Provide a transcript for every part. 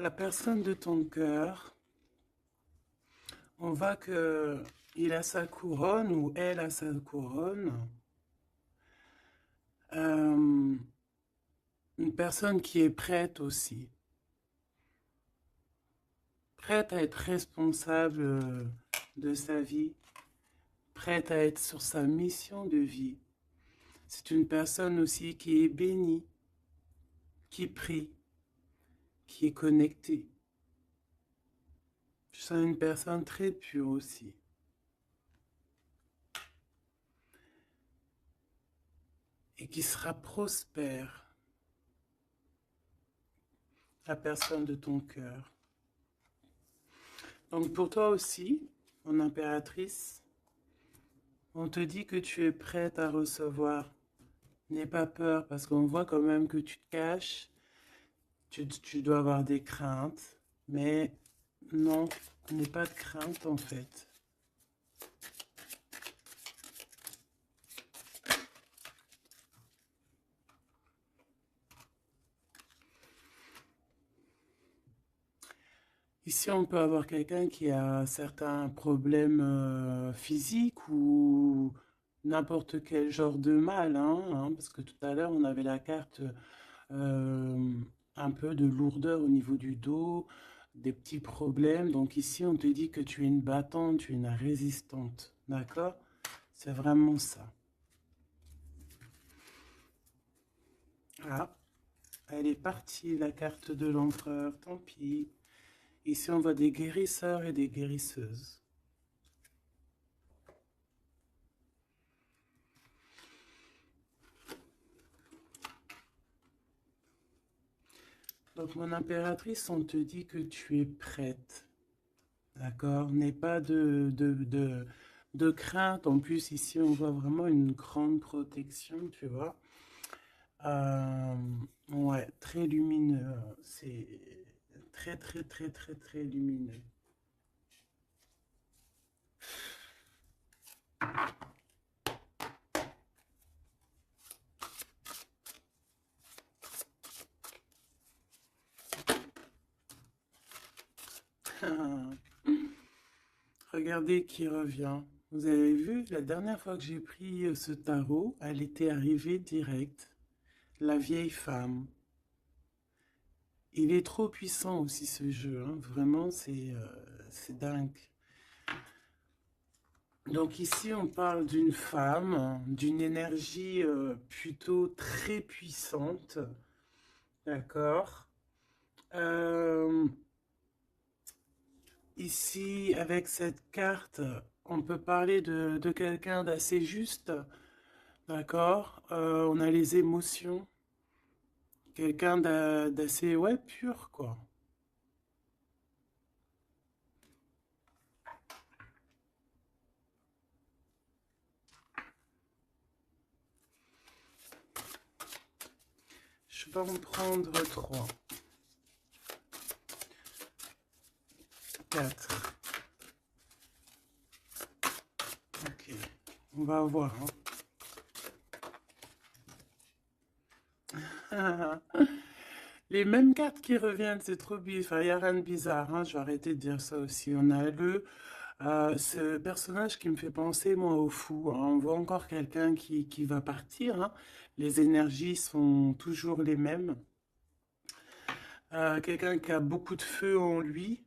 La personne de ton cœur, on voit que il a sa couronne ou elle a sa couronne. Euh, une personne qui est prête aussi, prête à être responsable de sa vie, prête à être sur sa mission de vie. C'est une personne aussi qui est bénie, qui prie, qui est connectée. Je sens une personne très pure aussi. Et qui sera prospère, la personne de ton cœur. Donc pour toi aussi, mon impératrice, on te dit que tu es prête à recevoir. N'aie pas peur parce qu'on voit quand même que tu te caches, tu dois avoir des craintes, mais non, n'aie pas de crainte en fait. Ici, on peut avoir quelqu'un qui a certains problèmes physiques ou n'importe quel genre de mal, parce que tout à l'heure, on avait la carte euh, un peu de lourdeur au niveau du dos, des petits problèmes. Donc ici, on te dit que tu es une battante, tu es une résistante, d'accord? C'est vraiment ça. Ah, elle est partie, la carte de l'empereur, tant pis. Ici, on voit des guérisseurs et des guérisseuses. Donc, mon impératrice, on te dit que tu es prête. D'accord? N'aie pas de crainte. En plus, ici, on voit vraiment une grande protection, tu vois. Euh, ouais, très lumineux. C'est très, très, très, très, très lumineux. Regardez qui revient. Vous avez vu, la dernière fois que j'ai pris ce tarot, elle était arrivée direct. La vieille femme. Il est trop puissant aussi ce jeu, hein. Vraiment, c'est dingue. Donc ici, on parle d'une femme, d'une énergie plutôt très puissante, d'accord? Euh, Ici, avec cette carte, on peut parler de quelqu'un d'assez juste, d'accord? On a les émotions, quelqu'un d'assez, ouais, pur, quoi. Je vais en prendre trois, quatre. Ok, on va voir, hein. Les mêmes cartes qui reviennent, c'est trop bizarre. Enfin, il n'y a rien de bizarre, hein. Je vais arrêter de dire ça aussi. On a ce personnage qui me fait penser, moi, au fou, hein. On voit encore quelqu'un qui va partir, hein. Les énergies sont toujours les mêmes. Quelqu'un qui a beaucoup de feu en lui,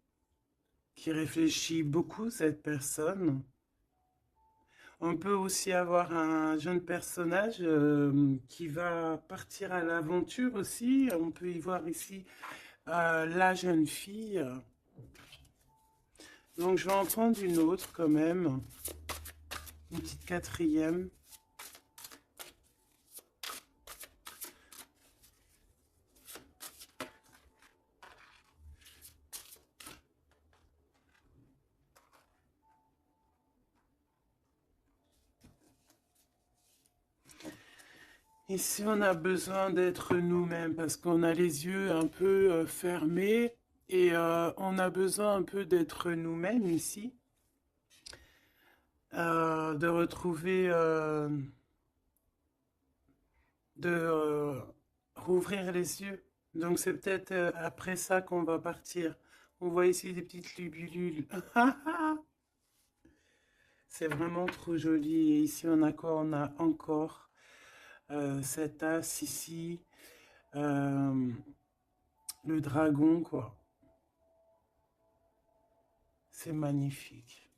qui réfléchit beaucoup, cette personne. On peut aussi avoir un jeune personnage qui va partir à l'aventure aussi. On peut y voir ici la jeune fille. Donc je vais en prendre une autre quand même. Une petite quatrième. Ici, on a besoin d'être nous-mêmes parce qu'on a les yeux un peu fermés et on a besoin un peu d'être nous-mêmes ici, de retrouver, de rouvrir les yeux. Donc c'est peut-être après ça qu'on va partir. On voit ici des petites libellules. C'est vraiment trop joli. Et ici, on a quoi? On a encore cet as ici. euh, le dragon, quoi. C'est magnifique.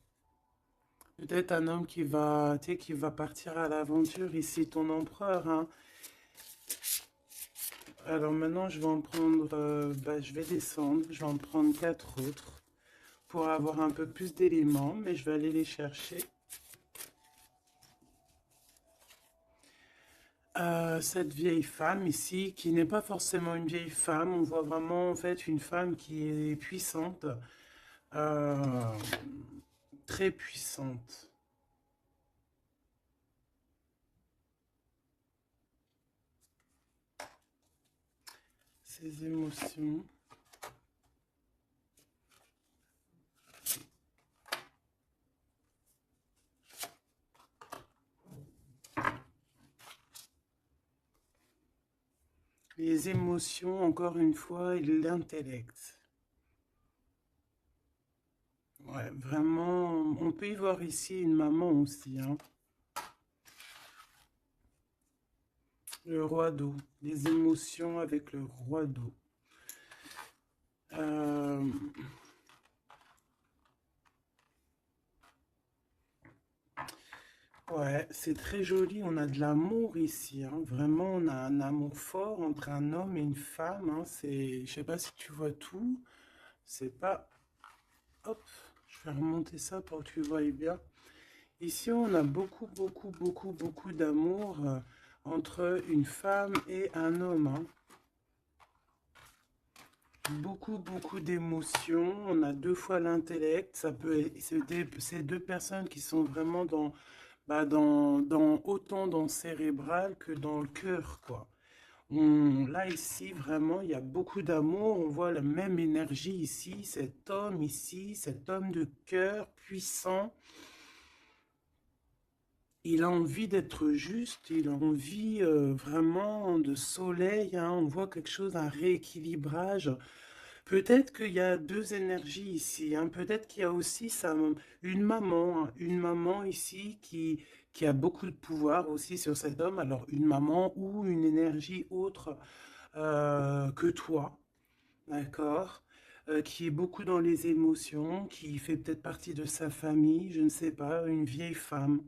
Peut-être un homme qui va, tu sais, qui va partir à l'aventure ici, ton empereur, hein. Alors maintenant, je vais en prendre, bah, je vais descendre, je vais en prendre quatre autres pour avoir un peu plus d'éléments, mais je vais aller les chercher. Cette vieille femme ici, qui n'est pas forcément une vieille femme, on voit vraiment en fait une femme qui est puissante, euh, très puissante. Ses émotions. Les émotions, encore une fois, et l'intellect. Ouais, vraiment, on peut y voir ici une maman aussi, hein. Le roi d'eau, les émotions avec le roi d'eau. Euh, ouais, c'est très joli, on a de l'amour ici, hein. Vraiment, on a un amour fort entre un homme et une femme, hein. Je sais pas si tu vois tout, c'est pas... Hop, je vais remonter ça pour que tu vois bien. Ici, on a beaucoup, beaucoup, beaucoup, beaucoup d'amour entre une femme et un homme, hein. Beaucoup, beaucoup d'émotions. On a deux fois l'intellect. Ça peut être, c'est deux personnes qui sont vraiment dans, bah, autant dans le cérébral que dans le cœur, quoi. Là, ici, vraiment, il y a beaucoup d'amour. On voit la même énergie ici, cet homme de cœur puissant. Il a envie d'être juste, il a envie vraiment de soleil, hein. On voit quelque chose, un rééquilibrage. Peut-être qu'il y a deux énergies ici, hein. Peut-être qu'il y a aussi une maman, hein. Une maman ici qui a beaucoup de pouvoir aussi sur cet homme. Alors une maman ou une énergie autre que toi, d'accord? Qui est beaucoup dans les émotions, qui fait peut-être partie de sa famille, je ne sais pas, une vieille femme.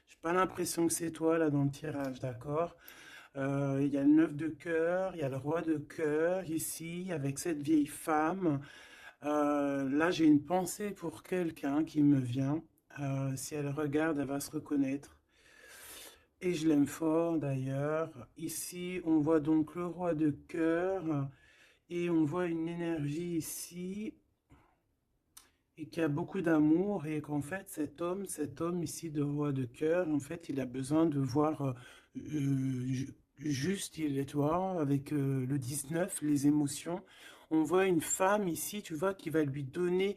J'ai pas l'impression que c'est toi là dans le tirage, d'accord? Il y a le neuf de cœur, il y a le roi de cœur ici, avec cette vieille femme. Là, j'ai une pensée pour quelqu'un qui me vient. Si elle regarde, elle va se reconnaître. Et je l'aime fort d'ailleurs. Ici, on voit donc le roi de cœur et on voit une énergie ici et qui a beaucoup d'amour et qu'en fait cet homme ici de roi de cœur, en fait, il a besoin de voir juste, il est toi, avec le 19 les émotions. On voit une femme ici, tu vois, qui va lui donner,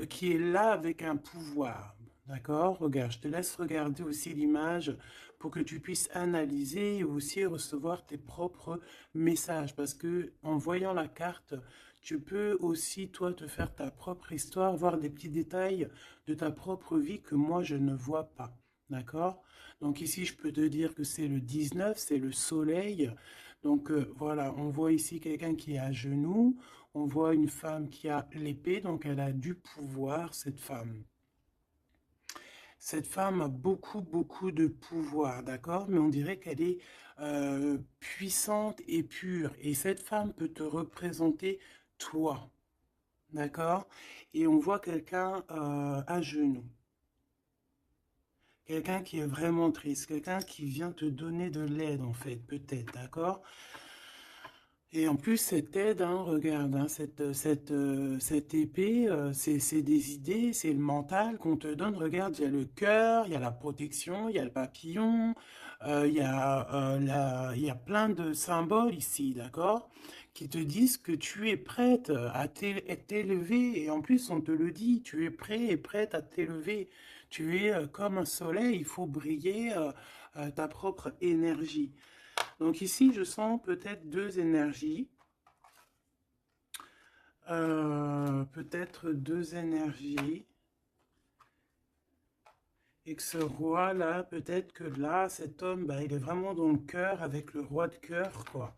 qui est là avec un pouvoir. D'accord? Regarde, je te laisse regarder aussi l'image pour que tu puisses analyser et aussi recevoir tes propres messages. Parce que en voyant la carte, tu peux aussi, toi, te faire ta propre histoire, voir des petits détails de ta propre vie que moi, je ne vois pas. D'accord? Donc ici, je peux te dire que c'est le 19, c'est le soleil. Donc voilà, on voit ici quelqu'un qui est à genoux. On voit une femme qui a l'épée, donc elle a du pouvoir, cette femme. Cette femme a beaucoup, beaucoup de pouvoir, d'accord? Mais on dirait qu'elle est puissante et pure. Et cette femme peut te représenter toi. D'accord? Et on voit quelqu'un à genoux. Quelqu'un qui est vraiment triste. Quelqu'un qui vient te donner de l'aide, en fait, peut-être. D'accord? Et en plus, cette aide, hein, regarde, hein, cette épée, c'est des idées, c'est le mental qu'on te donne. Regarde, il y a le cœur, il y a la protection, il y a le papillon, il y a plein de symboles ici, d'accord, qui te disent que tu es prête à t'élever. Et en plus, on te le dit, tu es prêt et prête à t'élever. Tu es comme un soleil, il faut briller ta propre énergie. Donc ici, je sens peut-être deux énergies. peut-être deux énergies. Et que ce roi-là, peut-être que là, cet homme, bah, il est vraiment dans le cœur avec le roi de cœur, quoi.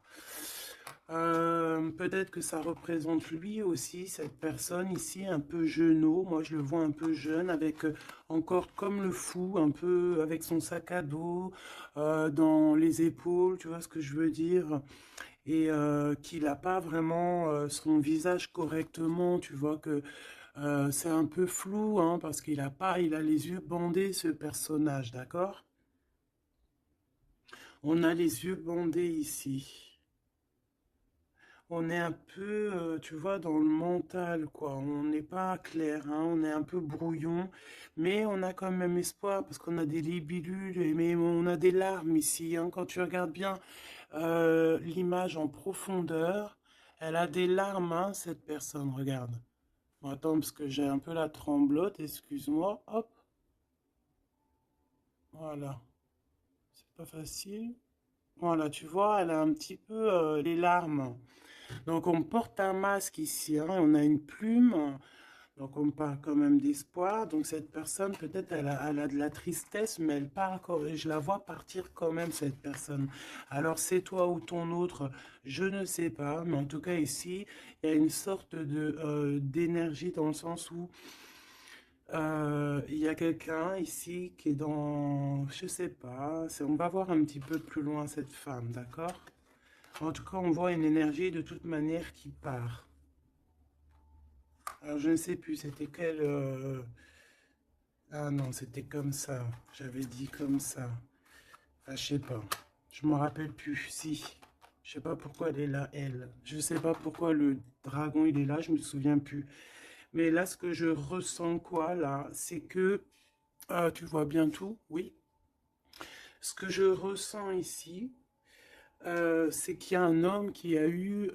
Peut-être que ça représente lui aussi, cette personne ici, un peu jeunot. Moi, je le vois un peu jeune, avec encore comme le fou, un peu avec son sac à dos, dans les épaules, tu vois ce que je veux dire? Et qu'il n'a pas vraiment son visage correctement, tu vois que c'est un peu flou, hein, parce qu'il a pas, il a les yeux bandés, ce personnage, d'accord? On a les yeux bandés ici. On est un peu, tu vois, dans le mental, quoi. On n'est pas clair, hein, on est un peu brouillon, mais on a quand même espoir parce qu'on a des libellules, mais on a des larmes ici, hein. Quand tu regardes bien l'image en profondeur, elle a des larmes, hein, cette personne, regarde. Bon, attends, parce que j'ai un peu la tremblote, excuse-moi. Hop, voilà. C'est pas facile. Voilà, tu vois, elle a un petit peu les larmes. Donc on porte un masque ici, hein, on a une plume, donc on parle quand même d'espoir. Donc cette personne, peut-être elle a de la tristesse, mais elle part encore, et je la vois partir quand même, cette personne. Alors c'est toi ou ton autre, je ne sais pas, mais en tout cas ici, il y a une sorte de d'énergie dans le sens où il y a quelqu'un ici qui est dans, je sais pas, on va voir un petit peu plus loin cette femme, d'accord? En tout cas, on voit une énergie de toute manière qui part. Alors, je ne sais plus, c'était quel... Ah non, c'était comme ça. J'avais dit comme ça. Ah, je sais pas. Je me rappelle plus. Si. Je sais pas pourquoi elle est là, elle. Je sais pas pourquoi le dragon, il est là, je me souviens plus. Mais là, ce que je ressens, quoi, là, c'est que... Ah, tu vois bien tout? Oui. Ce que je ressens ici, c'est qu'il y a un homme qui a eu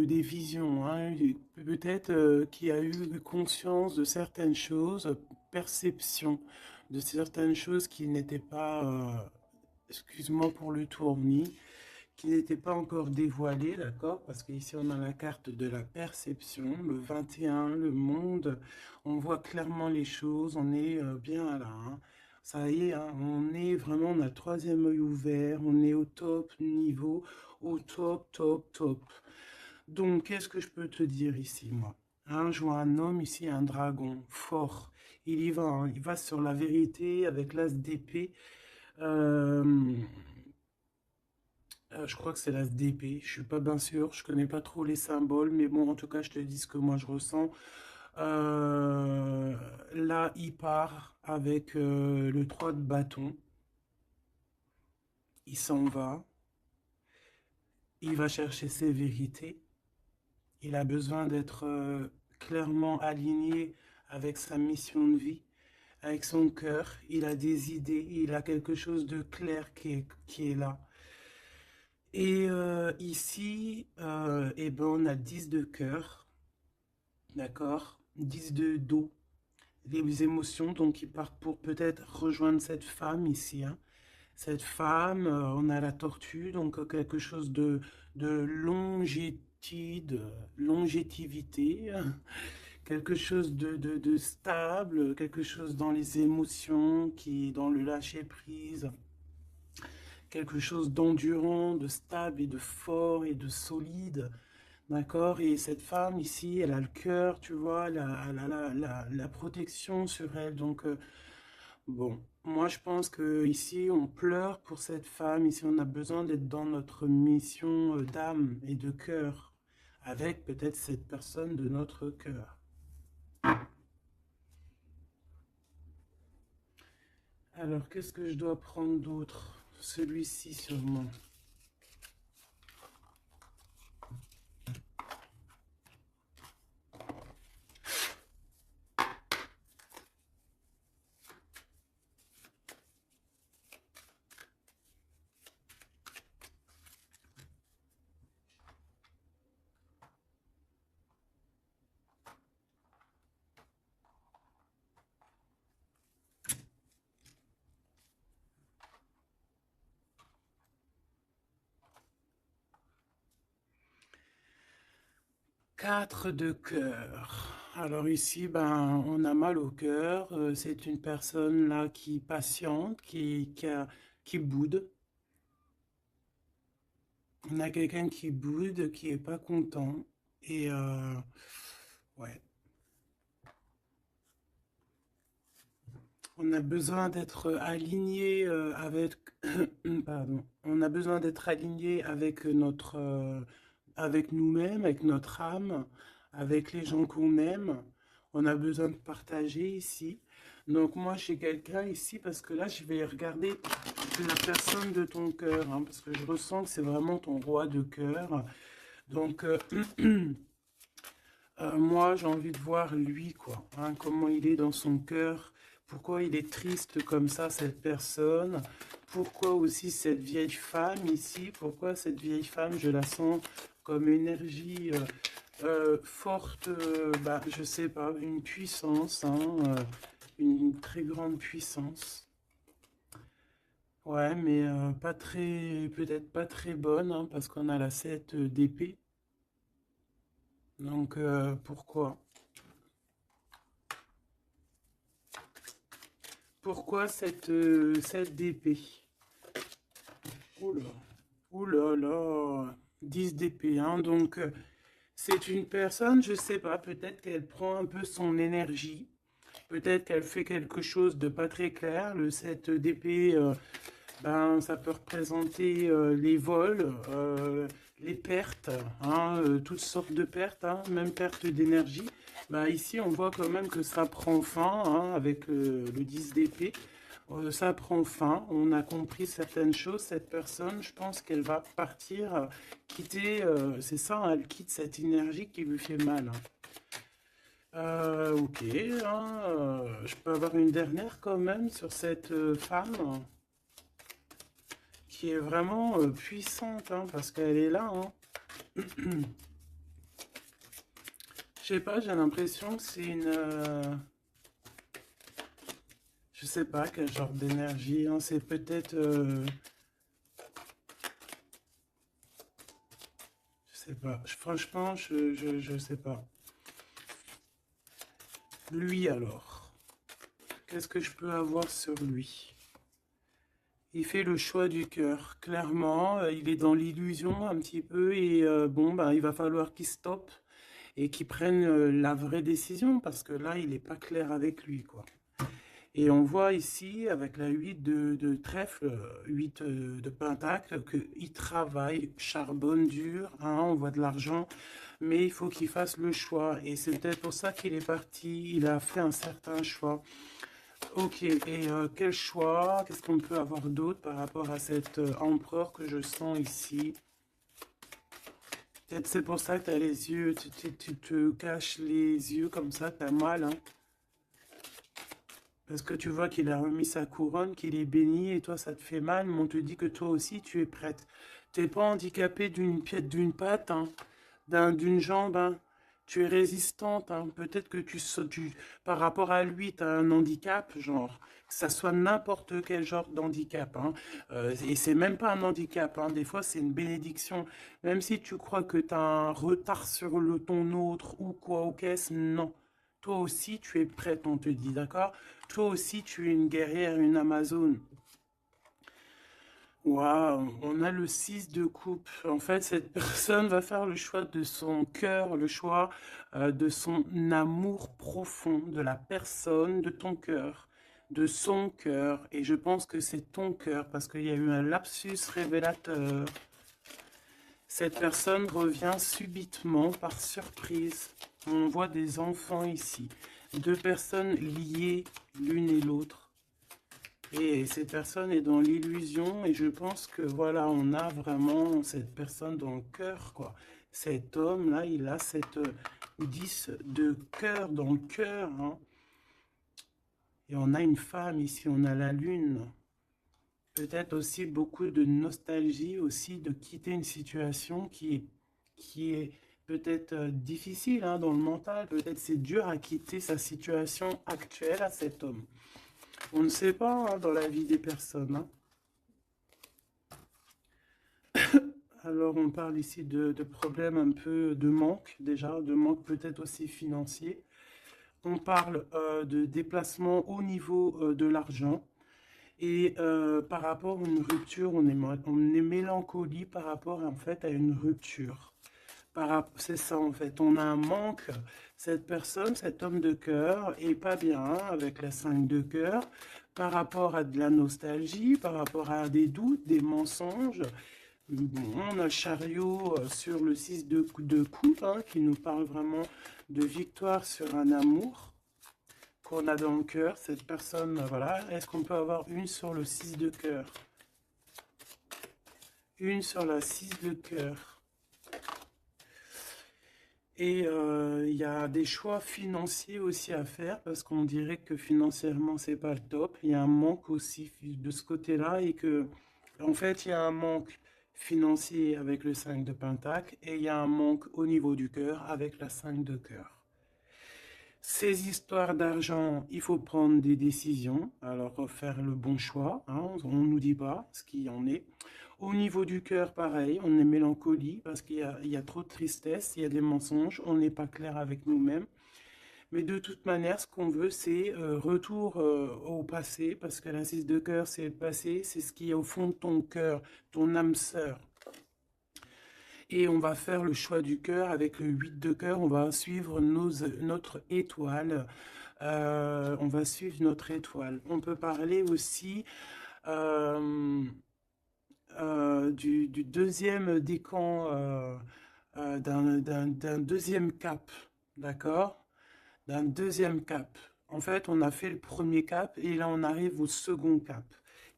des visions, hein, peut-être qui a eu conscience de certaines choses, perception de certaines choses qui n'étaient pas, excuse-moi pour le tournis, qui n'étaient pas encore dévoilées, d'accord? Parce qu'ici on a la carte de la perception, le 21, le monde, on voit clairement les choses, on est bien là, hein. Ça y est, hein, on est vraiment, on a le troisième œil ouvert, on est au top niveau, au top, top, top. Donc, qu'est-ce que je peux te dire ici, moi? Hein, je vois un homme ici, un dragon, fort. Il y va, hein, il va sur la vérité avec l'as d'épée. Euh, je crois que c'est l'as d'épée, je suis pas bien sûr, je connais pas trop les symboles, mais bon, en tout cas, je te dis ce que moi je ressens. Euh, Là, il part avec le 3 de bâton, il s'en va, il va chercher ses vérités, il a besoin d'être clairement aligné avec sa mission de vie, avec son cœur, il a des idées, il a quelque chose de clair qui est là. Et ici, eh ben, on a 10 de cœur, d'accord? 10 de dos, les émotions, donc il part pour peut-être rejoindre cette femme ici, hein. Cette femme, on a la tortue, donc quelque chose de longévité, quelque chose de stable, quelque chose dans les émotions, qui dans le lâcher-prise, quelque chose d'endurant, de stable et de fort et de solide. D'accord? Et cette femme ici, elle a le cœur, tu vois, la protection sur elle. Donc, bon, moi je pense que ici, on pleure pour cette femme. Ici, on a besoin d'être dans notre mission d'âme et de cœur, avec peut-être cette personne de notre cœur. Alors, qu'est-ce que je dois prendre d'autre? Celui-ci sûrement. 4 de cœur. Alors ici, ben, on a mal au cœur. C'est une personne là qui patiente, qui boude. On a quelqu'un qui boude, qui est pas content. Et ouais, on a besoin d'être aligné avec, pardon, on a besoin d'être aligné avec avec nous-mêmes, avec notre âme, avec les gens qu'on aime. On a besoin de partager ici. Donc moi, j'ai quelqu'un ici parce que là, je vais regarder la personne de ton cœur, hein, parce que je ressens que c'est vraiment ton roi de cœur. Donc moi, j'ai envie de voir lui, quoi, hein, comment il est dans son cœur, pourquoi il est triste comme ça, cette personne, pourquoi aussi cette vieille femme ici, pourquoi cette vieille femme, je la sens comme énergie forte, bah, je sais pas, une puissance, hein, une très grande puissance. Ouais, mais pas très, peut-être pas très bonne, hein, parce qu'on a la 7 d'épée. Donc, pourquoi? Pourquoi cette d'épée? Oula, oula là, 10 d'épée, hein, donc c'est une personne, je sais pas, peut-être qu'elle prend un peu son énergie, peut-être qu'elle fait quelque chose de pas très clair, le 7 d'épée, ben, ça peut représenter les vols, les pertes, hein, toutes sortes de pertes, hein, même perte d'énergie. Ben, ici, on voit quand même que ça prend fin, hein, avec le 10 d'épée. Ça prend fin, on a compris certaines choses. Cette personne, je pense qu'elle va partir, quitter, c'est ça, hein, elle quitte cette énergie qui lui fait mal, hein. Ok, hein, je peux avoir une dernière quand même sur cette femme qui est vraiment puissante, hein, parce qu'elle est là, hein. Je sais pas, j'ai l'impression que c'est une... je sais pas quel genre d'énergie, hein, c'est peut-être... je sais pas, franchement, je sais pas. Lui alors, qu'est-ce que je peux avoir sur lui? Il fait le choix du cœur, clairement, il est dans l'illusion un petit peu et bon, bah, il va falloir qu'il stoppe et qu'il prenne la vraie décision parce que là, il n'est pas clair avec lui, quoi. Et on voit ici, avec la 8 de trèfle, 8 de pentacle, qu'il travaille, charbonne dur, hein, on voit de l'argent, mais il faut qu'il fasse le choix. Et c'est peut-être pour ça qu'il est parti, il a fait un certain choix. Ok, et quel choix? Qu'est-ce qu'on peut avoir d'autre par rapport à cet empereur que je sens ici? Peut-être c'est pour ça que tu as les yeux, tu te caches les yeux comme ça, tu as mal, hein? Parce que tu vois qu'il a remis sa couronne, qu'il est béni, et toi ça te fait mal, mais on te dit que toi aussi tu es prête. T'es pas handicapé d'une pièce, d'une patte, hein, d'une jambe, hein. Tu es résistante, hein. Peut-être que par rapport à lui, tu as un handicap, genre, que ça soit n'importe quel genre d'handicap, hein. Et c'est même pas un handicap, hein. Des fois, c'est une bénédiction. Même si tu crois que tu as un retard sur ton autre ou quoi, ou qu'est-ce, non. Toi aussi, tu es prête, on te dit, d'accord? Toi aussi, tu es une guerrière, une Amazone. Waouh, on a le 6 de coupe. En fait, cette personne va faire le choix de son cœur, le choix de son amour profond, de la personne, de ton cœur, de son cœur. Et je pense que c'est ton cœur parce qu'il y a eu un lapsus révélateur. Cette personne revient subitement par surprise. On voit des enfants ici. Deux personnes liées l'une et l'autre. Et cette personne est dans l'illusion et je pense que voilà, on a vraiment cette personne dans le cœur, quoi. Cet homme-là, il a cette 10 de cœur dans le cœur, hein. Et on a une femme ici, on a la lune. Peut-être aussi beaucoup de nostalgie aussi de quitter une situation qui est peut-être difficile, hein, dans le mental. Peut-être c'est dur à quitter sa situation actuelle à cet homme. On ne sait pas, hein, dans la vie des personnes, hein. Alors, on parle ici de problèmes un peu de manque, déjà, de manque peut-être aussi financier. On parle de déplacement au niveau de l'argent. Et par rapport à une rupture, on est mélancolie par rapport en fait à une rupture. C'est ça en fait, on a un manque. Cette personne, cet homme de cœur est pas bien avec la 5 de cœur par rapport à de la nostalgie, par rapport à des doutes, des mensonges. Bon, on a le chariot sur le 6 de coupe qui nous parle vraiment de victoire sur un amour qu'on a dans le cœur. Cette personne, voilà, est-ce qu'on peut avoir une sur le 6 de cœur? Une sur la 6 de cœur. Et il y a des choix financiers aussi à faire parce qu'on dirait que financièrement c'est pas le top. Il y a un manque aussi de ce côté-là et que en fait il y a un manque financier avec le 5 de Pentacle et il y a un manque au niveau du cœur avec la 5 de cœur. Ces histoires d'argent, il faut prendre des décisions, alors faire le bon choix, on ne nous dit pas ce qu'il en est. Au niveau du cœur, pareil, on est mélancolie parce qu'il y a trop de tristesse, il y a des mensonges, on n'est pas clair avec nous-mêmes. Mais de toute manière, ce qu'on veut, c'est retour au passé, parce que la 6 de cœur, c'est le passé, c'est ce qui est au fond de ton cœur, ton âme sœur. Et on va faire le choix du cœur avec le 8 de cœur, on va suivre notre étoile. On va suivre notre étoile. On peut parler aussi euh, du deuxième décan, d'un deuxième cap, d'accord? D'un deuxième cap. En fait, on a fait le premier cap et là, on arrive au second cap.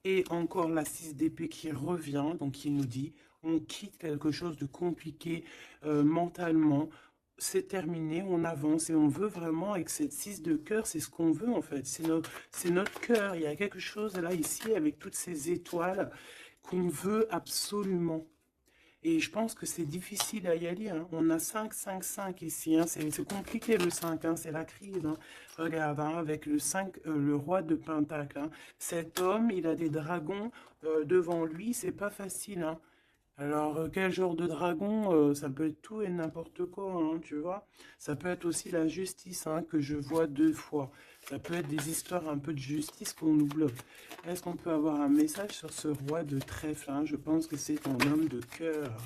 Et encore la 6 d'épée qui revient, donc qui nous dit, on quitte quelque chose de compliqué mentalement, c'est terminé, on avance et on veut vraiment, avec cette 6 de cœur, c'est ce qu'on veut en fait, c'est notre cœur, il y a quelque chose là, ici, avec toutes ces étoiles qu'on veut absolument. Et je pense que c'est difficile à y aller. On a 5, 5, 5 ici. C'est compliqué le 5, c'est la crise. Regarde, avec le 5, le roi de Pentacle. Cet homme, il a des dragons devant lui. C'est pas facile. Alors, quel genre de dragon? Ça peut être tout et n'importe quoi, tu vois. Ça peut être aussi la justice que je vois deux fois. Ça peut être des histoires un peu de justice qu'on nous bloque. Est-ce qu'on peut avoir un message sur ce roi de trèfle? Je pense que c'est ton homme de cœur.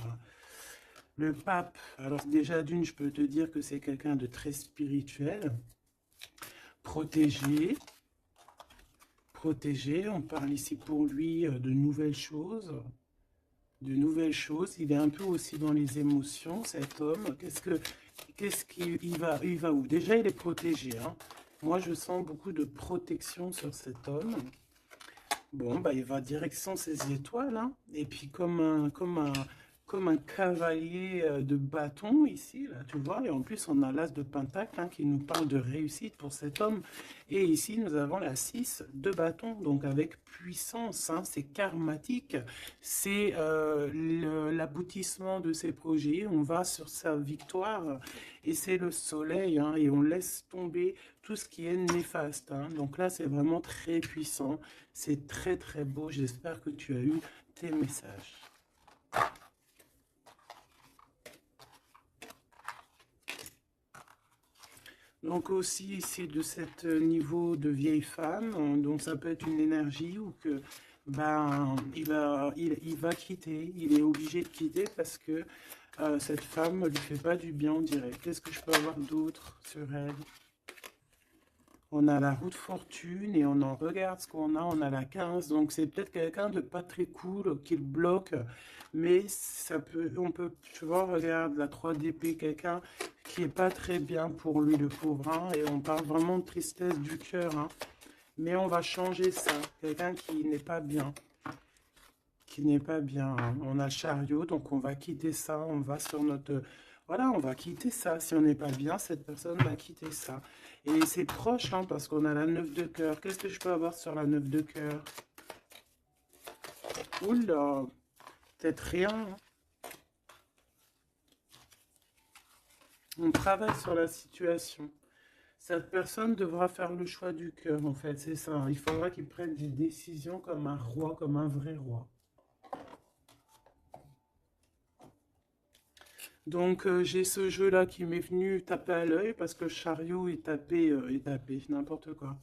Le pape, alors déjà d'une, je peux te dire que c'est quelqu'un de très spirituel, protégé, protégé. On parle ici pour lui de nouvelles choses. De nouvelles choses. Il est un peu aussi dans les émotions, cet homme. Qu'est-ce qu'il va où? Déjà, il est protégé. Moi, je sens beaucoup de protection sur cet homme. Bon, bah, il va direction ses étoiles. Et puis, comme un cavalier de bâton ici, là, tu vois. Et en plus, on a l'as de Pentacle qui nous parle de réussite pour cet homme. Et ici, nous avons la 6 de bâton, donc avec puissance. C'est karmatique. C'est l'aboutissement de ses projets. On va sur sa victoire. Et c'est le soleil. Et on laisse tomber tout ce qui est néfaste. Donc là, c'est vraiment très puissant. C'est très, très beau. J'espère que tu as eu tes messages. Donc aussi ici de cet niveau de vieille femme, donc ça peut être une énergie ou que il va quitter, il est obligé de quitter parce que cette femme ne lui fait pas du bien, on dirait. Qu'est-ce que je peux avoir d'autre sur elle? On a la roue de fortune et on en regarde ce qu'on a. On a la 15. Donc c'est peut-être quelqu'un de pas très cool qui le bloque. Mais ça peut, on peut, tu vois, regarde la 3 d'épée, quelqu'un qui est pas très bien pour lui, le pauvre. Et on parle vraiment de tristesse du cœur. Mais on va changer ça. Quelqu'un qui n'est pas bien. Qui n'est pas bien. On a le chariot, donc on va quitter ça. On va sur notre... Voilà, on va quitter ça. Si on n'est pas bien, cette personne va quitter ça. Et c'est proche, parce qu'on a la 9 de cœur. Qu'est-ce que je peux avoir sur la 9 de cœur? Oula, peut-être rien. On travaille sur la situation. Cette personne devra faire le choix du cœur, en fait, c'est ça. Il faudra qu'il prenne des décisions comme un roi, comme un vrai roi. Donc j'ai ce jeu-là qui m'est venu taper à l'œil parce que Chariot est tapé, n'importe quoi.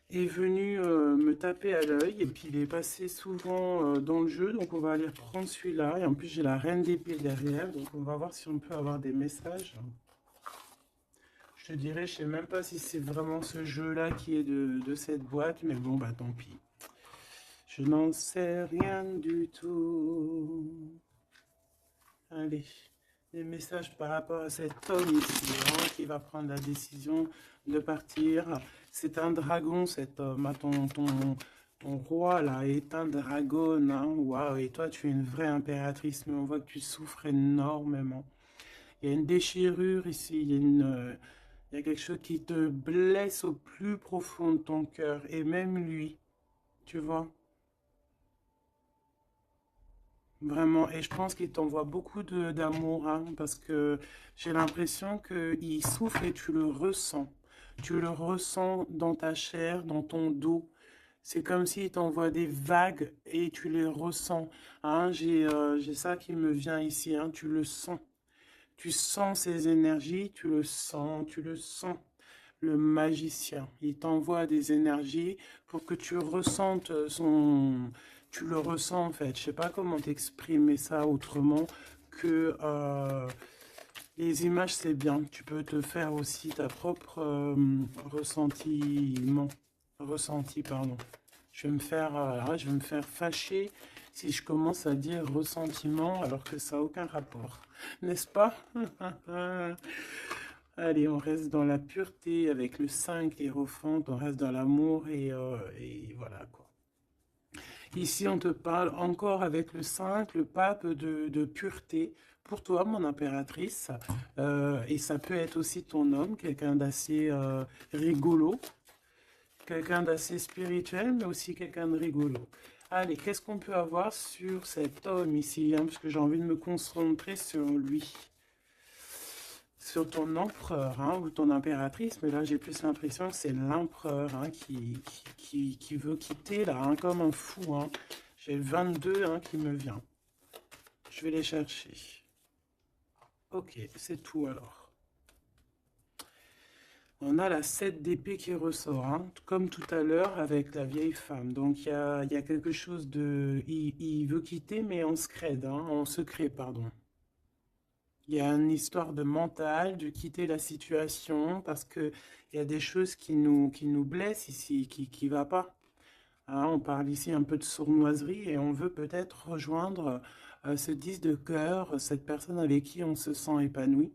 Est venu me taper à l'œil et puis il est passé souvent dans le jeu, donc on va aller prendre celui-là. Et en plus j'ai la reine d'épée derrière, donc on va voir si on peut avoir des messages. Je te dirais, je sais même pas si c'est vraiment ce jeu-là qui est de cette boîte, mais bon bah tant pis. Je n'en sais rien du tout. Allez, des messages par rapport à cet homme ici, hein, qui va prendre la décision de partir. C'est un dragon, cet homme. Ah, ton roi, là, est un dragon. Hein. Waouh, et toi, tu es une vraie impératrice, mais on voit que tu souffres énormément. Il y a une déchirure ici, il y a quelque chose qui te blesse au plus profond de ton cœur, et même lui, tu vois. Vraiment, et je pense qu'il t'envoie beaucoup d'amour, hein, parce que j'ai l'impression qu'il souffre et tu le ressens. Tu le ressens dans ta chair, dans ton dos. C'est comme s'il t'envoie des vagues et tu les ressens. Hein, j'ai ça qui me vient ici, hein, tu le sens. Tu sens ses énergies, tu le sens, tu le sens. Le magicien, il t'envoie des énergies pour que tu ressentes son... Tu le ressens en fait. Je sais pas comment t'exprimer ça autrement que les images, c'est bien. Tu peux te faire aussi ta propre ressenti, pardon. Je vais me faire fâcher si je commence à dire ressentiment alors que ça n'a aucun rapport, n'est-ce pas? Allez, on reste dans la pureté avec le 5, l'hiérophante, on reste dans l'amour et voilà quoi. Ici, on te parle encore avec le 5, le pape de pureté. Pour toi, mon impératrice, et ça peut être aussi ton homme, quelqu'un d'assez rigolo, quelqu'un d'assez spirituel, mais aussi quelqu'un de rigolo. Allez, qu'est-ce qu'on peut avoir sur cet homme ici, hein, parce que j'ai envie de me concentrer sur lui, sur ton empereur, hein, ou ton impératrice, mais là j'ai plus l'impression que c'est l'empereur, hein, qui veut quitter là, hein, comme un fou. Hein. J'ai le 22 hein, qui me vient. Je vais les chercher. Ok, c'est tout alors. On a la 7 d'épée qui ressort, hein, comme tout à l'heure avec la vieille femme. Donc il y a quelque chose de... Il veut quitter, mais en secret, hein, en secret, pardon. Il y a une histoire de mental, de quitter la situation, parce que il y a des choses qui nous blessent ici, qui ne va pas. Hein, on parle ici un peu de sournoiserie et on veut peut-être rejoindre ce 10 de cœur, cette personne avec qui on se sent épanoui.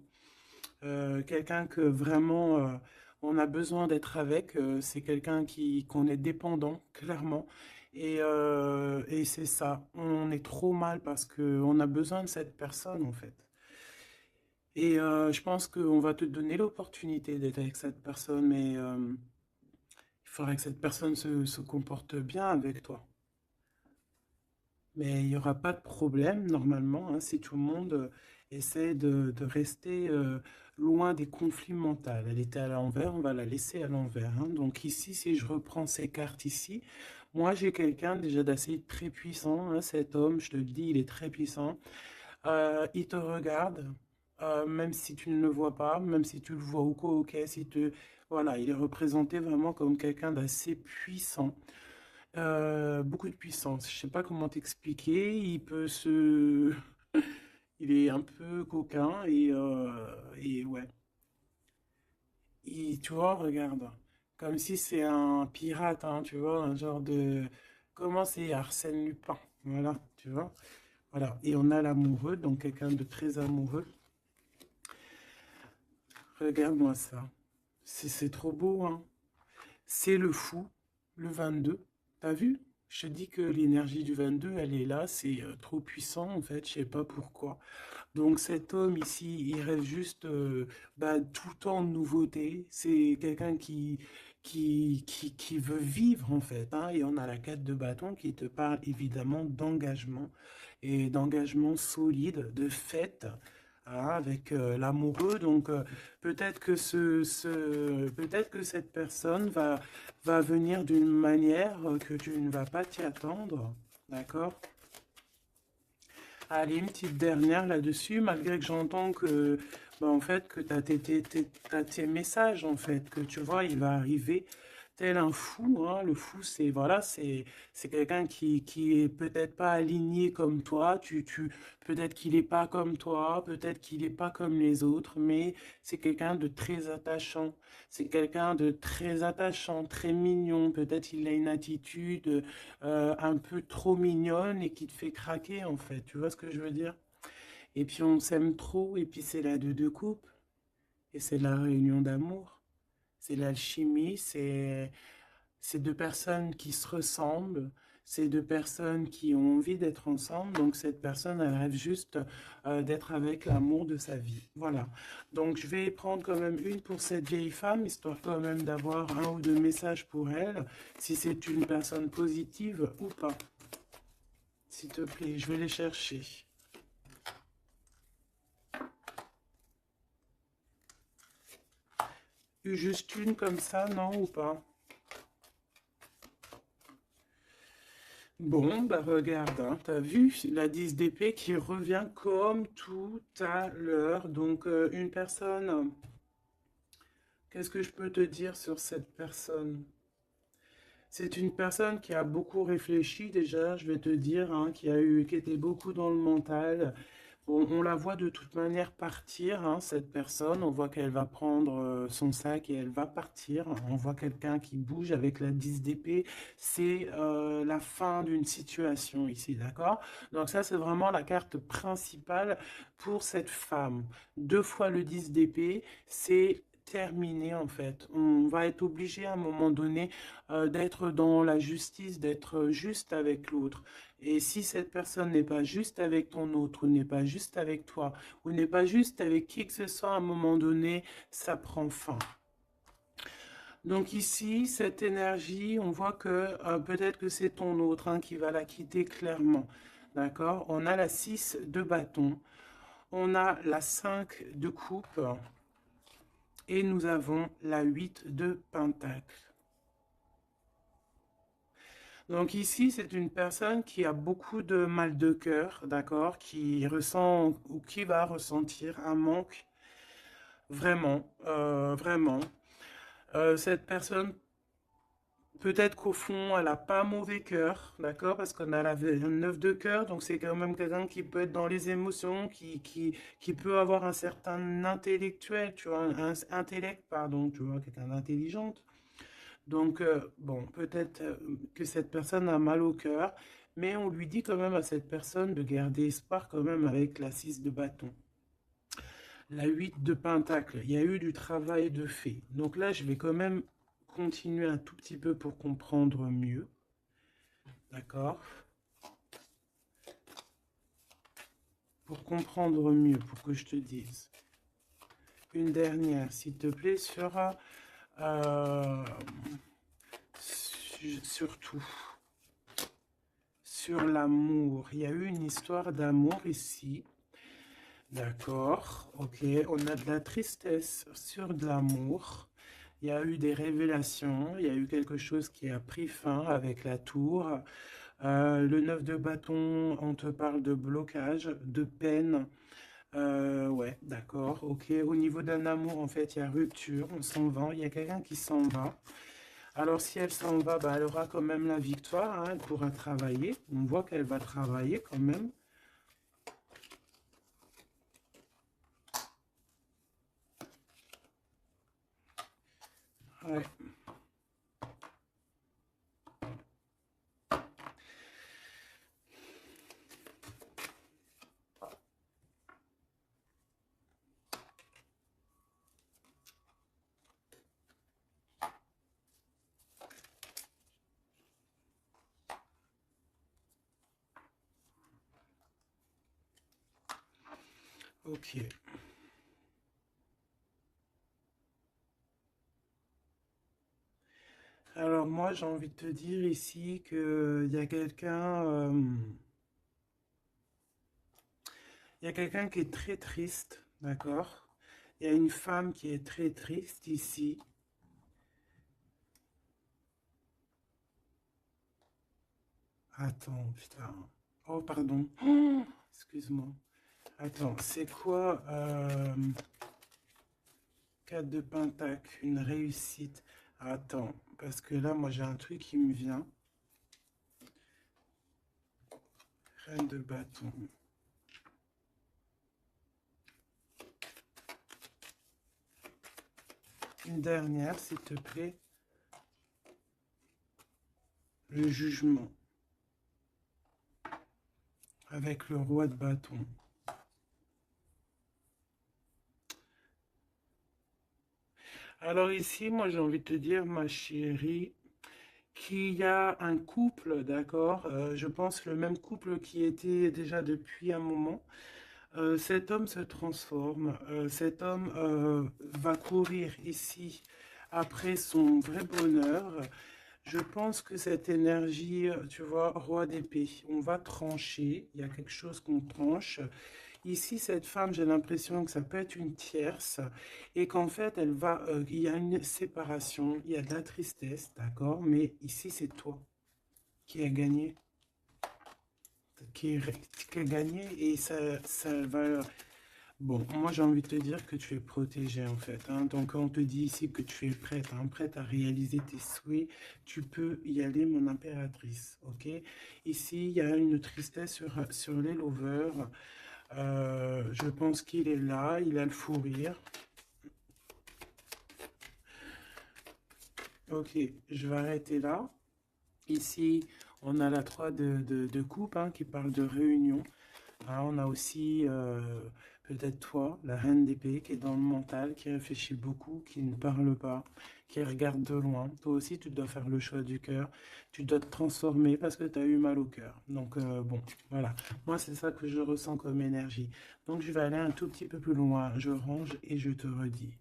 Quelqu'un que vraiment on a besoin d'être avec, c'est quelqu'un qu'on est dépendant, clairement. Et c'est ça, on est trop mal parce qu'on a besoin de cette personne en fait. Et je pense qu'on va te donner l'opportunité d'être avec cette personne, mais il faudrait que cette personne se comporte bien avec toi. Mais il n'y aura pas de problème normalement hein, si tout le monde essaie de rester loin des conflits mentaux. Elle était à l'envers, on va la laisser à l'envers. Hein. Donc ici, si je reprends ces cartes ici, moi j'ai quelqu'un déjà d'assez très puissant. Hein, cet homme, je te le dis, il est très puissant. Il te regarde, même si tu ne le vois pas, même si tu le vois ou quoi, ok, si tu... Voilà, il est représenté vraiment comme quelqu'un d'assez puissant. Beaucoup de puissance. Je sais pas comment t'expliquer. Il peut se... Il est un peu coquin et ouais. Tu vois, regarde. Comme si c'est un pirate, hein, tu vois, un genre de... Comment c'est Arsène Lupin. Voilà, tu vois. Voilà. Et on a l'amoureux, donc quelqu'un de très amoureux. Regarde-moi ça. C'est trop beau, hein. C'est le fou, le 22. T'as vu? Je te dis que l'énergie du 22, elle est là, c'est trop puissant en fait, je sais pas pourquoi. Donc cet homme ici, il rêve juste bah, tout le temps de nouveauté. C'est quelqu'un qui veut vivre en fait. Hein. Et on a la 4 de bâton qui te parle évidemment d'engagement et d'engagement solide, de fête. Hein, avec l'amoureux, donc peut-être que peut-être que cette personne va venir d'une manière que tu ne vas pas t'y attendre, d'accord? Allez, une petite dernière là-dessus, malgré que j'entends que, bah, en fait, que tu as t'as tes messages, en fait, que tu vois, il va arriver tel un fou, hein. Le fou, c'est, voilà, c'est quelqu'un qui est peut-être pas aligné comme toi, peut-être qu'il est pas comme toi, peut-être qu'il est pas comme les autres, mais c'est quelqu'un de très attachant. C'est quelqu'un de très attachant, très mignon. Peut-être il a une attitude un peu trop mignonne et qui te fait craquer en fait. Tu vois ce que je veux dire? Et puis on s'aime trop et puis c'est la deux coupes et c'est la réunion d'amour. C'est l'alchimie, c'est deux personnes qui se ressemblent, c'est deux personnes qui ont envie d'être ensemble. Donc cette personne, elle rêve juste d'être avec l'amour de sa vie. Voilà. Donc je vais prendre quand même une pour cette vieille femme, histoire quand même d'avoir un ou deux messages pour elle, si c'est une personne positive ou pas. S'il te plaît, je vais les chercher. Juste une comme ça, non ou pas? Bon, bah regarde, hein, t'as vu la 10 d'épée qui revient comme tout à l'heure. Donc une personne, qu'est-ce que je peux te dire sur cette personne? C'est une personne qui a beaucoup réfléchi déjà, je vais te dire, hein, qui était beaucoup dans le mental. Bon, on la voit de toute manière partir, hein, cette personne. On voit qu'elle va prendre son sac et elle va partir. On voit quelqu'un qui bouge avec la 10 d'épée. C'est la fin d'une situation ici, d'accord? Donc ça, c'est vraiment la carte principale pour cette femme. Deux fois le 10 d'épée, c'est terminé en fait. On va être obligé à un moment donné d'être dans la justice, d'être juste avec l'autre. Et si cette personne n'est pas juste avec ton autre, ou n'est pas juste avec toi, ou n'est pas juste avec qui que ce soit, à un moment donné, ça prend fin. Donc ici, cette énergie, on voit que peut-être que c'est ton autre hein, qui va la quitter clairement. D'accord? On a la 6 de bâton, on a la 5 de coupe, et nous avons la 8 de pentacle. Donc ici, c'est une personne qui a beaucoup de mal de cœur, d'accord, qui ressent ou qui va ressentir un manque vraiment, vraiment. Cette personne, peut-être qu'au fond, elle n'a pas mauvais cœur, d'accord, parce qu'on a la 9 de cœur, donc c'est quand même quelqu'un qui peut être dans les émotions, qui peut avoir un certain intellectuel, tu vois, intellect, pardon, tu vois, quelqu'un d'intelligente. Donc, bon, peut-être que cette personne a mal au cœur, mais on lui dit quand même à cette personne de garder espoir quand même avec la 6 de bâton. La 8 de pentacle, il y a eu du travail de fait. Donc là, je vais quand même continuer un tout petit peu pour comprendre mieux. D'accord? Pour comprendre mieux, pour que je te dise. Une dernière, s'il te plaît, sera surtout sur l'amour. Il y a eu une histoire d'amour ici. D'accord, ok. On a de la tristesse sur de l'amour. Il y a eu des révélations. Il y a eu quelque chose qui a pris fin avec la tour. Le 9 de bâton, on te parle de blocage, de peine. Ouais, d'accord, ok. Au niveau d'un amour, en fait, il y a rupture, on s'en va. Il y a quelqu'un qui s'en va. Alors, si elle s'en va, bah, elle aura quand même la victoire, hein, elle pourra travailler. On voit qu'elle va travailler quand même. Ouais, ok. Alors moi, j'ai envie de te dire ici que il y a quelqu'un qui est très triste, d'accord? Il y a une femme qui est très triste ici. Attends, putain. Oh, pardon. Oh, Excuse-moi. Attends, c'est quoi 4 de pentacle, une réussite. Attends, parce que là, moi, j'ai un truc qui me vient. Reine de bâton. Une dernière, s'il te plaît. Le jugement. Avec le roi de bâton. Alors ici, moi, j'ai envie de te dire, ma chérie, qu'il y a un couple, d'accord, je pense le même couple qui était déjà depuis un moment. Cet homme se transforme, cet homme va courir ici après son vrai bonheur. Je pense que cette énergie, tu vois, roi d'épée, on va trancher, il y a quelque chose qu'on tranche. Ici, cette femme, j'ai l'impression que ça peut être une tierce et qu'en fait, il y a une séparation, il y a de la tristesse, d'accord, mais ici, c'est toi qui as gagné, qui, qui a gagné et ça va. Bon, moi j'ai envie de te dire que tu es protégée en fait, hein. Donc on te dit ici que tu es prête, hein, prête à réaliser tes souhaits. Tu peux y aller, mon impératrice, ok? Ici, il y a une tristesse sur les lovers. Je pense qu'il est là, il a le fou rire. Ok, je vais arrêter là. Ici, on a la 3 de coupe hein, qui parle de réunion. Ah, on a aussi peut-être toi, la reine d'épée, qui est dans le mental, qui réfléchit beaucoup, qui ne parle pas, qui regarde de loin. Toi aussi, tu dois faire le choix du cœur. Tu dois te transformer parce que tu as eu mal au cœur. Donc, bon, voilà. Moi, c'est ça que je ressens comme énergie. Donc, je vais aller un tout petit peu plus loin. Je range et je te redis.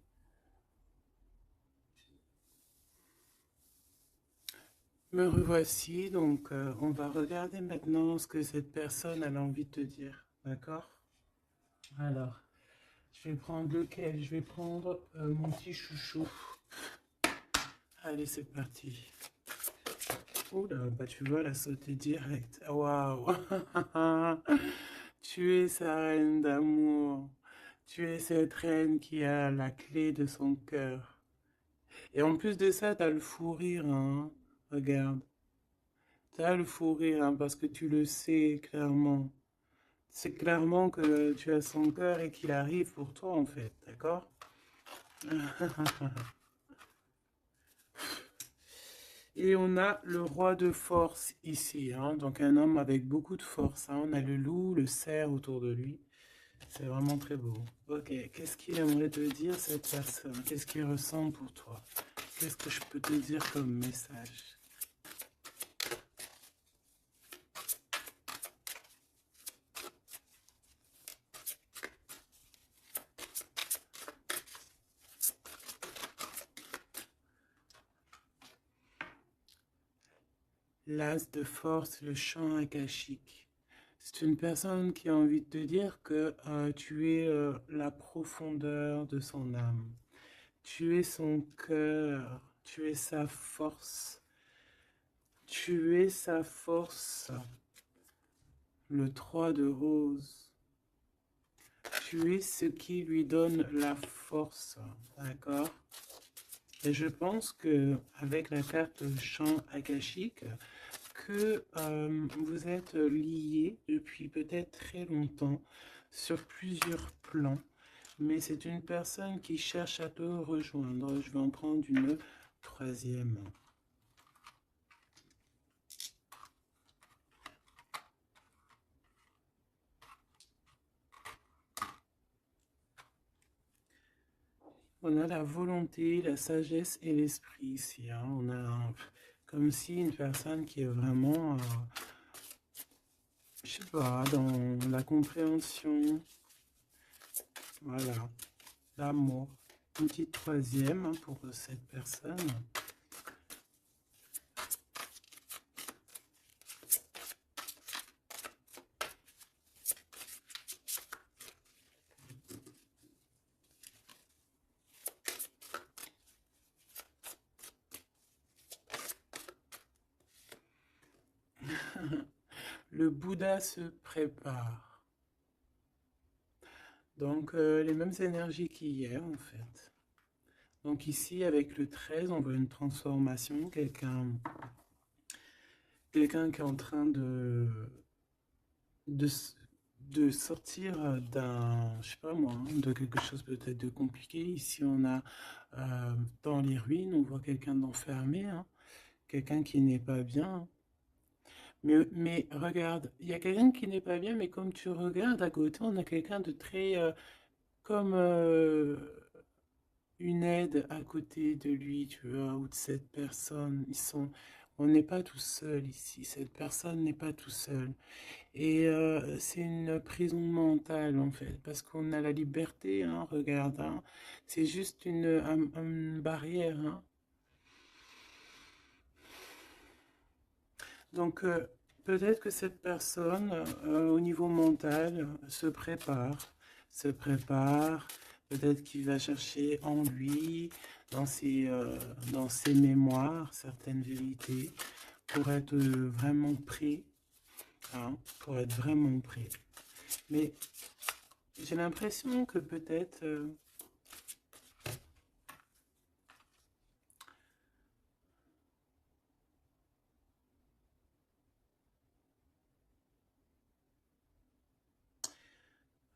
Me revoici. Donc, on va regarder maintenant ce que cette personne a envie de te dire. D'accord? Alors. Je vais prendre lequel? Je vais prendre mon petit chouchou. Allez, c'est parti. Oula, bah tu vois, la sauter direct. Waouh! Tu es sa reine d'amour. Tu es cette reine qui a la clé de son cœur. Et en plus de ça, t'as le fou rire, hein. Regarde. T'as le fou rire, hein, parce que tu le sais clairement. C'est clairement que tu as son cœur et qu'il arrive pour toi, en fait. D'accord? Et on a le roi de force ici, hein, donc un homme avec beaucoup de force, hein. On a le loup, le cerf autour de lui. C'est vraiment très beau. Ok, qu'est-ce qu'il aimerait te dire cette personne? Qu'est-ce qu'il ressent pour toi? Qu'est-ce que je peux te dire comme message? L'as de force, le chant akashique. C'est une personne qui a envie de te dire que tu es la profondeur de son âme. Tu es son cœur. Tu es sa force. Tu es sa force. Le 3 de rose. Tu es ce qui lui donne la force. D'accord? Et je pense que avec la carte champ akashique, que vous êtes liés depuis peut-être très longtemps sur plusieurs plans. Mais c'est une personne qui cherche à te rejoindre. Je vais en prendre une troisième. On a la volonté, la sagesse et l'esprit ici, hein. On a comme si une personne qui est vraiment, je sais pas, dans la compréhension, voilà, l'amour. Une petite troisième hein, pour cette personne. Le Bouddha se prépare. Donc, les mêmes énergies qu'hier, en fait. Donc ici, avec le 13, on voit une transformation, quelqu'un qui est en train de, s- de sortir d'un, je sais pas moi, hein, de quelque chose peut-être de compliqué. Ici, on a dans les ruines, on voit quelqu'un d'enfermé, hein, quelqu'un qui n'est pas bien. Mais regarde, il y a quelqu'un qui n'est pas bien, mais comme tu regardes à côté, on a quelqu'un de très, comme une aide à côté de lui, tu vois, ou de cette personne. On n'est pas tout seul ici. Cette personne n'est pas tout seul. Et c'est une prison mentale en fait, parce qu'on a la liberté, hein, regarde, hein. C'est juste une barrière, hein. Donc peut-être que cette personne, au niveau mental, se prépare. Peut-être qu'il va chercher en lui, dans ses mémoires, certaines vérités, pour être vraiment prêt, hein, pour être vraiment prêt. Mais j'ai l'impression que peut-être,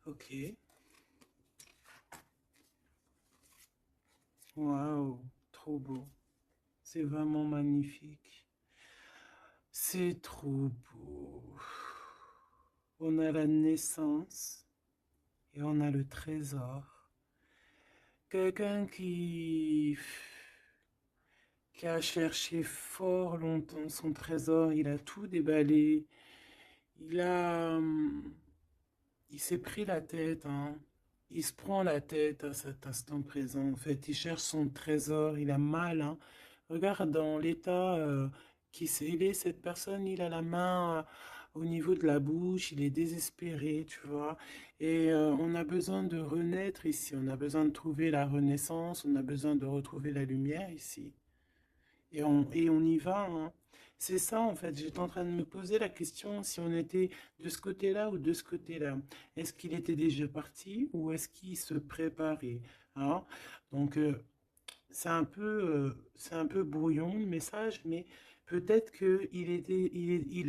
ok, waouh, trop beau, c'est vraiment magnifique, c'est trop beau. On a la naissance et on a le trésor. Quelqu'un qui a cherché fort longtemps son trésor, il a tout déballé, il a, il s'est pris la tête, hein. Il se prend la tête à cet instant présent. En fait, il cherche son trésor, il a mal, hein. Regarde dans l'état il est, cette personne, il a la main au niveau de la bouche, il est désespéré, tu vois. Et on a besoin de renaître ici, on a besoin de trouver la renaissance, on a besoin de retrouver la lumière ici. Et on y va, hein. C'est ça, en fait. J'étais en train de me poser la question si on était de ce côté-là ou de ce côté-là. Est-ce qu'il était déjà parti ou est-ce qu'il se préparait, hein? Donc, c'est un peu brouillon le message, mais peut-être que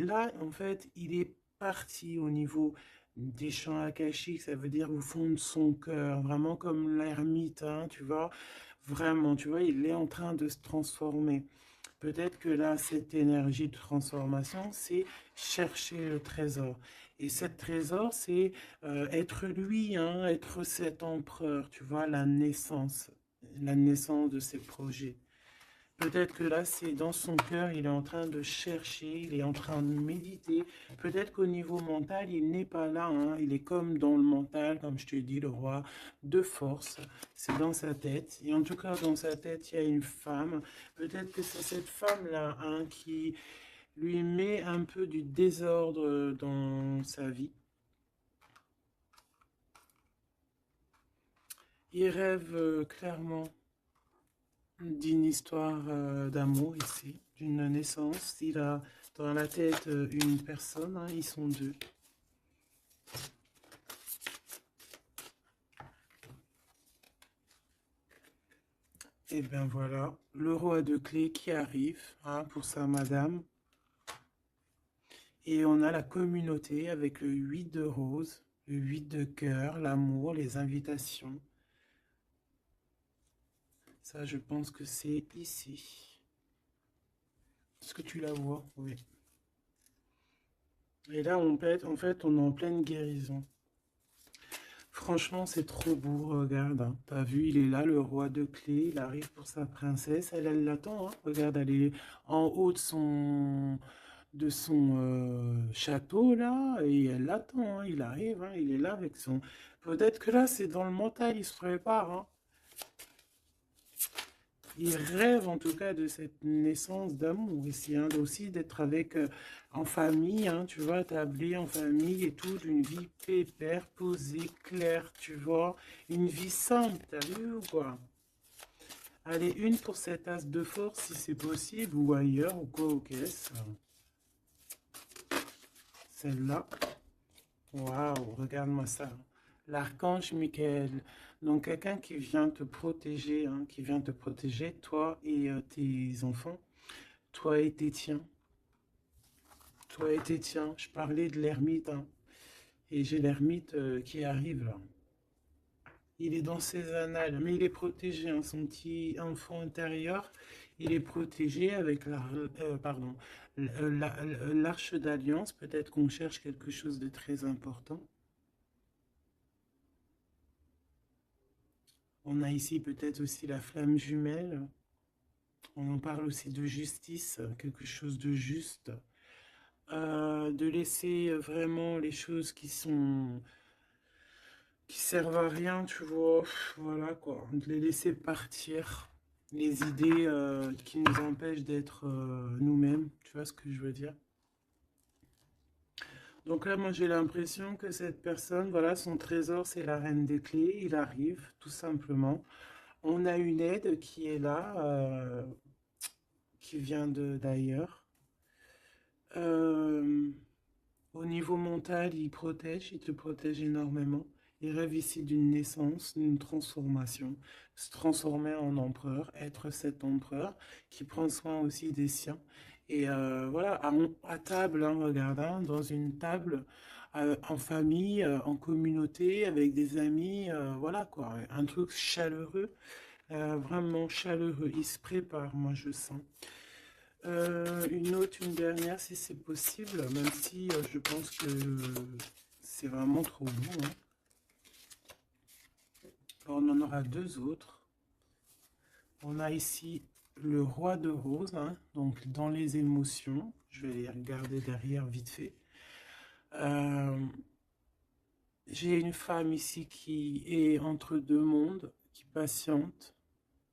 là, en fait, il est parti au niveau des champs akashiques, ça veut dire au fond de son cœur, vraiment comme l'ermite, hein, tu vois, vraiment, tu vois, il est en train de se transformer. Peut-être que là, cette énergie de transformation, c'est chercher le trésor. Et cette trésor, c'est être lui, hein, être cet empereur, tu vois, la naissance de ses projets. Peut-être que là, c'est dans son cœur, il est en train de chercher, il est en train de méditer. Peut-être qu'au niveau mental, il n'est pas là, hein. Il est comme dans le mental, comme je te dis, le roi de force. C'est dans sa tête. Et en tout cas, dans sa tête, il y a une femme. Peut-être que c'est cette femme-là, hein, qui lui met un peu du désordre dans sa vie. Il rêve clairement d'une histoire d'amour ici, d'une naissance. Il a dans la tête une personne, hein, ils sont deux. Et bien voilà, le roi de clés qui arrive, hein, pour sa madame. Et on a la communauté avec le 8 de rose, le 8 de cœur, l'amour, les invitations. Ça, je pense que c'est ici. Est-ce que tu la vois? Oui. Et là, en fait, on est en pleine guérison. Franchement, c'est trop beau, regarde, hein. T'as vu, il est là, le roi de clés, il arrive pour sa princesse, elle l'attend, hein. Regarde, elle est en haut de son château, là, et elle l'attend, hein. Il arrive, hein, il est là avec son... Peut-être que là, c'est dans le mental, il se prépare, hein. Il rêve en tout cas de cette naissance d'amour ici, hein, aussi d'être avec en famille, hein, tu vois, établi en famille et tout, d'une vie pépère, posée, claire, tu vois, une vie simple, t'as vu ou quoi? Allez, une pour cette as de force si c'est possible, ou ailleurs, ou quoi, aux caisses. Celle-là, waouh, regarde-moi ça. l'archange Michael. Donc quelqu'un qui vient te protéger, hein, qui vient te protéger, toi et tes enfants, toi et tes tiens. Toi et tes tiens. Je parlais de l'ermite, hein, et j'ai l'ermite qui arrive là. Il est dans ses annales, mais il est protégé, hein, son petit enfant intérieur, il est protégé avec pardon, l'arche d'alliance. Peut-être qu'on cherche quelque chose de très important. On a ici peut-être aussi la flamme jumelle. On en parle aussi de justice, quelque chose de juste. De laisser vraiment les choses qui servent à rien, tu vois. Voilà quoi, de les laisser partir. Les idées qui nous empêchent d'être nous-mêmes, tu vois ce que je veux dire. Donc là, moi j'ai l'impression que cette personne, voilà, son trésor c'est la reine des clés, il arrive tout simplement. On a une aide qui est là, qui vient d'ailleurs. Euh, Au niveau mental, il te protège énormément. Il rêve ici d'une naissance, d'une transformation, se transformer en empereur, être cet empereur qui prend soin aussi des siens. Et voilà, à table, hein, regarde, hein, dans une table, en famille, en communauté, avec des amis, voilà quoi, un truc chaleureux, vraiment chaleureux. Il se prépare, moi je sens. Une autre, une dernière, si c'est possible, même si je pense que c'est vraiment trop beau, hein. On en aura deux autres. On a ici le roi de rose, hein, donc dans les émotions. Je vais les regarder derrière vite fait. Euh, j'ai une femme ici qui est entre deux mondes, qui patiente.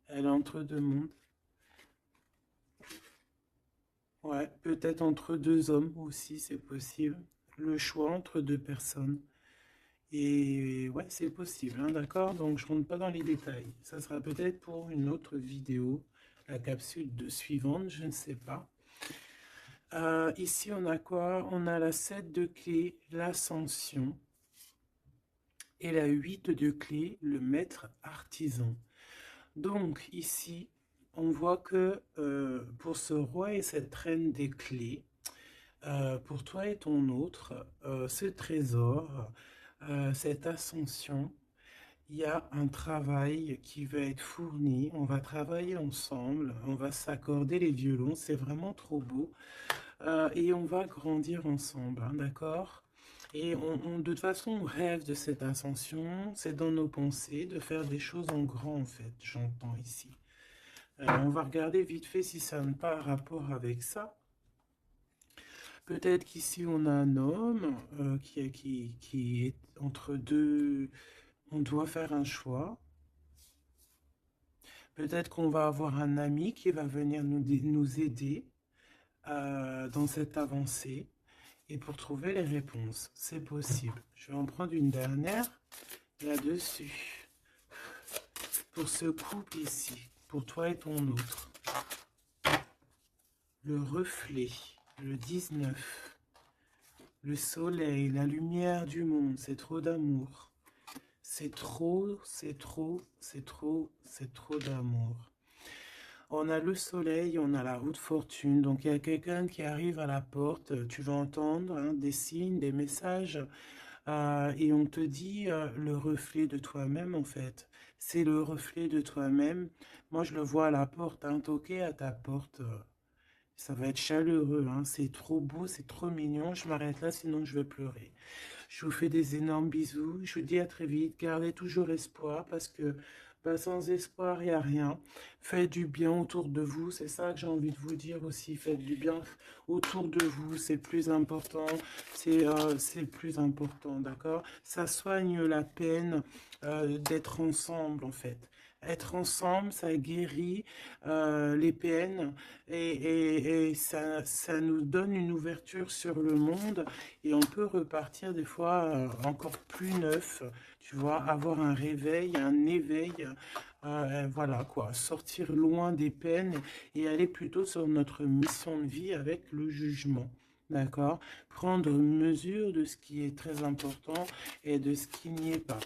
Elle est entre deux mondes. Ouais, peut-être entre deux hommes aussi, c'est possible. Le choix entre deux personnes. Et ouais, c'est possible, hein, d'accord? Donc, je rentre pas dans les détails. Ça sera peut-être pour une autre vidéo, la capsule de suivante, je ne sais pas. Ici, on a quoi? On a la 7 de clé, l'ascension, et la 8 de clé, le maître artisan. Donc, ici, on voit que pour ce roi et cette reine des clés, pour toi et ton autre, ce trésor, cette ascension, il y a un travail qui va être fourni, on va travailler ensemble, on va s'accorder les violons, c'est vraiment trop beau, et on va grandir ensemble, hein, d'accord? Et de toute façon, on rêve de cette ascension, c'est dans nos pensées de faire des choses en grand, en fait, j'entends ici. On va regarder vite fait si ça n'a pas rapport avec ça. Peut-être qu'ici, on a un homme qui est entre deux. On doit faire un choix. Peut-être qu'on va avoir un ami qui va venir nous aider dans cette avancée et pour trouver les réponses. C'est possible. Je vais en prendre une dernière là-dessus. Pour ce couple ici, pour toi et ton autre. Le reflet, le 19. Le soleil, la lumière du monde, c'est trop d'amour. C'est trop, c'est trop, c'est trop, c'est trop d'amour. On a le soleil, on a la roue de fortune. Donc il y a quelqu'un qui arrive à la porte. Tu vas entendre, hein, des signes, des messages. Et on te dit le reflet de toi-même en fait. C'est le reflet de toi-même. Moi je le vois à la porte, hein, toquer à ta porte. Ça va être chaleureux, hein. C'est trop beau, c'est trop mignon. Je m'arrête là, sinon je vais pleurer. Je vous fais des énormes bisous. Je vous dis à très vite. Gardez toujours espoir parce que bah, sans espoir, il n'y a rien. Faites du bien autour de vous. C'est ça que j'ai envie de vous dire aussi. Faites du bien autour de vous. C'est plus important. C'est le plus important, d'accord? Ça soigne la peine d'être ensemble, en fait. Être ensemble, ça guérit les peines et ça nous donne une ouverture sur le monde et on peut repartir des fois encore plus neuf, tu vois, avoir un réveil, un éveil, voilà quoi, sortir loin des peines et aller plutôt sur notre mission de vie avec le jugement. d'accord? Prendre mesure de ce qui est très important et de ce qui n'y est pas.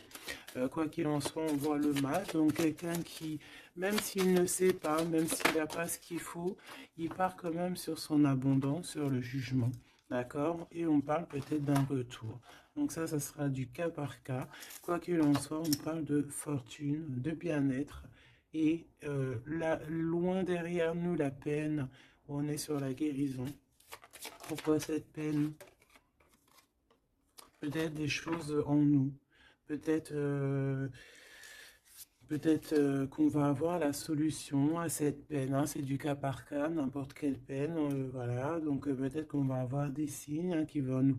Quoi qu'il en soit, on voit le mal. Donc quelqu'un qui, même s'il ne sait pas, même s'il n'a pas ce qu'il faut, il part quand même sur son abondance, sur le jugement. D'accord? Et on parle peut-être d'un retour. Donc ça sera du cas par cas. Quoi qu'il en soit, on parle de fortune, de bien-être. Et là, loin derrière nous, la peine, on est sur la guérison. Pourquoi cette peine? Peut-être des choses en nous. Peut-être qu'on va avoir la solution à cette peine, hein. C'est du cas par cas, n'importe quelle peine, voilà. Donc peut-être qu'on va avoir des signes, hein, qui vont nous